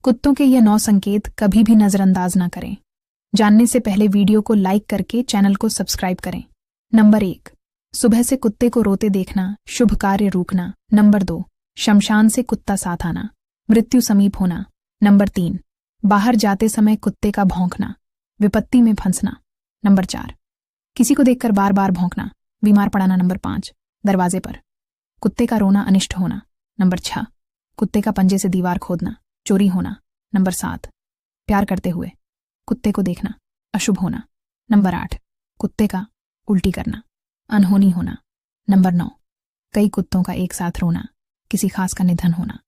कुत्तों के ये 9 संकेत कभी भी नजरअंदाज ना करें। जानने से पहले वीडियो को लाइक करके चैनल को सब्सक्राइब करें। नंबर 1, सुबह से कुत्ते को रोते देखना, शुभ कार्य रुकना। नंबर 2, शमशान से कुत्ता साथ आना, मृत्यु समीप होना। नंबर 3, बाहर जाते समय कुत्ते का भौंकना, विपत्ति में फंसना। नंबर 4, किसी को देखकर बार बार भौंकना, बीमार पड़ना। नंबर 5, दरवाजे पर कुत्ते का रोना, अनिष्ट होना। नंबर 6, कुत्ते का पंजे से दीवार खोदना, चोरी होना। नंबर 7, प्यार करते हुए कुत्ते को देखना, अशुभ होना। नंबर 8, कुत्ते का उल्टी करना, अनहोनी होना। नंबर 9, कई कुत्तों का एक साथ रोना, किसी खास का निधन होना।